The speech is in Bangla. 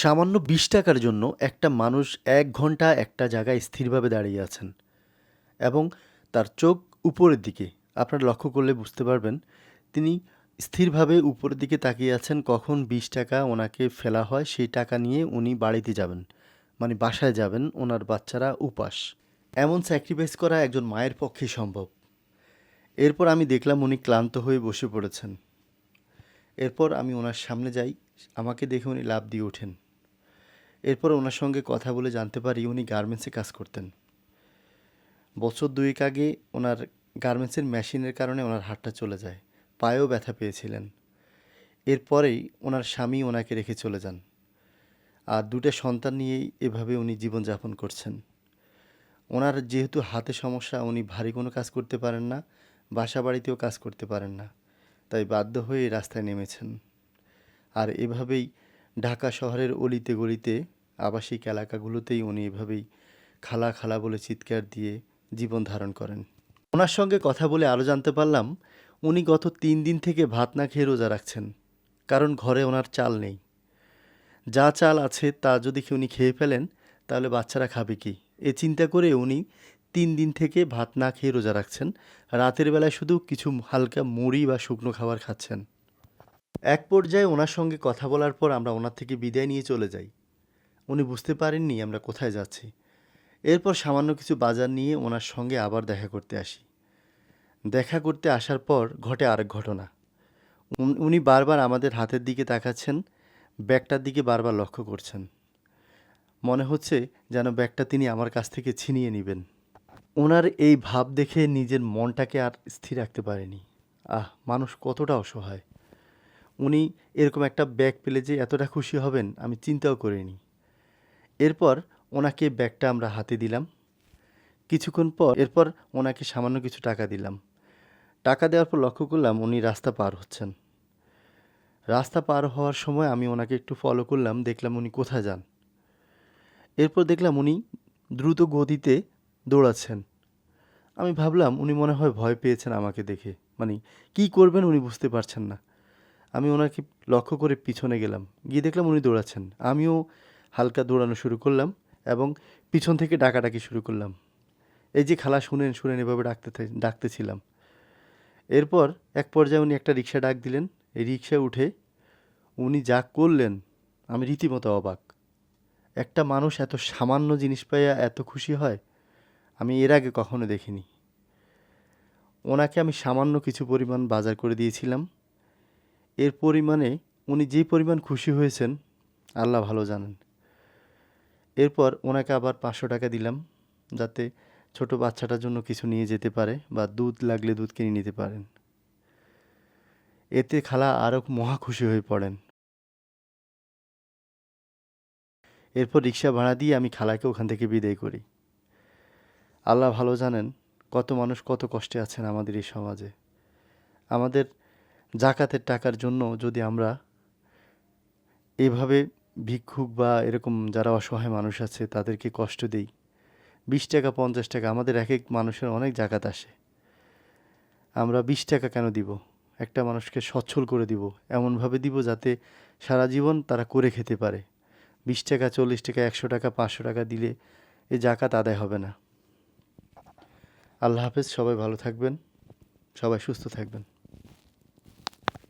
সামান্য ২০ টাকার জন্য একটা মানুষ ১ ঘন্টা একটা জায়গায় স্থিরভাবে দাঁড়িয়ে আছেন এবং তার চোখ উপরের দিকে। আপনারা লক্ষ্য করলে বুঝতে পারবেন তিনি স্থিরভাবে উপরের দিকে তাকিয়ে আছেন কখন ২০ টাকা ওনাকে ফেলা হয় সেই টাকা নিয়ে উনি বাড়িতে যাবেন। মানে বাসায় যাবেন, ওনার বাচ্চারা উপাস। এমন স্যাক্রিফাইস করা একজন মায়ের পক্ষেই সম্ভব। এরপর আমি দেখলাম উনি ক্লান্ত হয়ে বসে পড়েছেন। এরপর আমি ওনার সামনে যাই, আমাকে দেখে উনি লাফ দিয়ে ওঠেন। এরপর ওনার সঙ্গে কথা বলে জানতে পারি উনি গার্মেন্টসে কাজ করতেন। বছর ২ আগে ওনার গার্মেন্টসের মেশিনের কারণে ওনার হাতটা চলে যায়। পায়েও ব্যথা পেয়েছিলেন। এরপরেই ওনার স্বামী ওনাকে রেখে চলে যান। আর ২টা সন্তান নিয়েই এভাবে উনি জীবনযাপন করছেন। ওনার যেহেতু হাতে সমস্যা, উনি ভারী কোনো কাজ করতে পারেন না, বাসা বাড়িতেও কাজ করতে পারেন না। তাই বাধ্য হয়ে এই রাস্তায় নেমেছেন। আর এভাবেই ঢাকা শহরের অলিতে গলিতে আবাসিক এলাকাগুলোতেই উনি এভাবেই খালা খালা বলে চিৎকার দিয়ে জীবন ধারণ করেন। ওনার সঙ্গে কথা বলে আরও জানতে পারলাম উনি গত ৩ দিন থেকে ভাত না খেয়ে রোজা রাখছেন। কারণ ঘরে ওনার চাল নেই। যা চাল আছে তা যদি উনি খেয়ে ফেলেন তাহলে বাচ্চারা খাবে কি? এ চিন্তা করে উনি ৩ দিন থেকে ভাত না খেয়ে রোজা রাখছেন। রাতের বেলায় শুধু কিছু হালকা মুড়ি বা শুকনো খাবার খাচ্ছেন। এক পর্যায়ে ওনার সঙ্গে কথা বলার পর আমরা ওনার থেকে বিদায় নিয়ে চলে যাই। উনি বুঝতে পারেননি আমরা কোথায় যাচ্ছি। এরপর সামান্য কিছু বাজার নিয়ে ওনার সঙ্গে আবার দেখা করতে আসি। দেখা করতে আসার পর ঘটে আরেক ঘটনা। উনি বারবার আমাদের হাতের দিকে তাকাচ্ছেন, ব্যাগটার দিকে বারবার লক্ষ্য করছেন। মনে হচ্ছে যেন ব্যাগটা তিনি আমার কাছ থেকে ছিনিয়ে নেবেন। ওনার এই ভাব দেখে নিজের মনটাকে আর স্থির রাখতে পারেনি। মানুষ কতটা অসহায়! উনি এরকম একটা ব্যাগ পেলে যে এতটা খুশি হবেন আমি চিন্তাও করিনি। এরপর ওনাকে ব্যাগটা আমরা হাতে দিলাম। কিছুক্ষণ পর এরপর ওনাকে সামান্য কিছু টাকা দিলাম। টাকা দেওয়ার পর লক্ষ্য করলাম উনি রাস্তা পার হচ্ছেন। রাস্তা পার হওয়ার সময় আমি ওনাকে একটু ফলো করলাম, দেখলাম উনি কোথায় যান। এরপর দেখলাম উনি দ্রুত গতিতে দৌড়াচ্ছেন। আমি ভাবলাম উনি মনে হয় ভয় পেয়েছেন আমাকে দেখে। মানে কী করবেন উনি বুঝতে পারছেন না। আমি ওনাকে লক্ষ্য করে পিছনে গেলাম। গিয়ে দেখলাম উনি দৌড়াচ্ছেন। আমিও হালকা দৌড়ানো শুরু করলাম এবং পিছন থেকে ডাকাডাকি শুরু করলাম। এই যে খালা শুনেন, শুনেন এভাবে ডাকতেছিলাম। এরপর এক পর্যায়ে উনি একটা রিকশা ডাক দিলেন। এই রিকশায় উঠে উনি যা করলেন আমি রীতিমতো অবাক। একটা মানুষ এত সামান্য জিনিস পাইয়া এত খুশি হয় আমি এর আগে কখনো দেখিনি। ওনাকে আমি সামান্য কিছু পরিমাণ বাজার করে দিয়েছিলাম। এর পরিমাণে উনি যে পরিমাণ খুশি হয়েছেন আল্লাহ ভালো জানেন। এরপর ওনাকে আবার ৫০০ টাকা দিলাম যাতে ছোট বাচ্চাটার জন্য কিছু নিয়ে যেতে পারে বা দুধ লাগলে দুধ কিনে নিতে পারেন। এতে খালা আরও মহা খুশি হয়ে পড়েন। এরপর রিক্সা ভাড়া দিয়ে আমি খালাকে ওখান থেকে বিদায় করি। আল্লাহ ভালো জানেন কত মানুষ কত কষ্টে আছেন আমাদের এই সমাজে। আমাদের জাকাতের টাকার জন্য যদি আমরা এভাবে ভিক্ষুক বা এরকম যারা অসহায় মানুষ আছে তাদেরকে কষ্ট দেই, ২০ টাকা ৫০ টাকা আমাদের এক এক মানুষের অনেক জাকাত আসে। আমরা ২০ টাকা কেন দিব? একটা মানুষকে সচ্ছল করে দিব, এমনভাবে দিব যাতে সারা জীবন তারা করে খেতে পারে। ২০ টাকা ৪০ টাকা ১০০ টাকা ৫০০ টাকা দিলে এই জাকাত আদায় হবে না। আল্লাহ হাফেজ, সবাই ভালো থাকবেন, সবাই সুস্থ থাকবেন।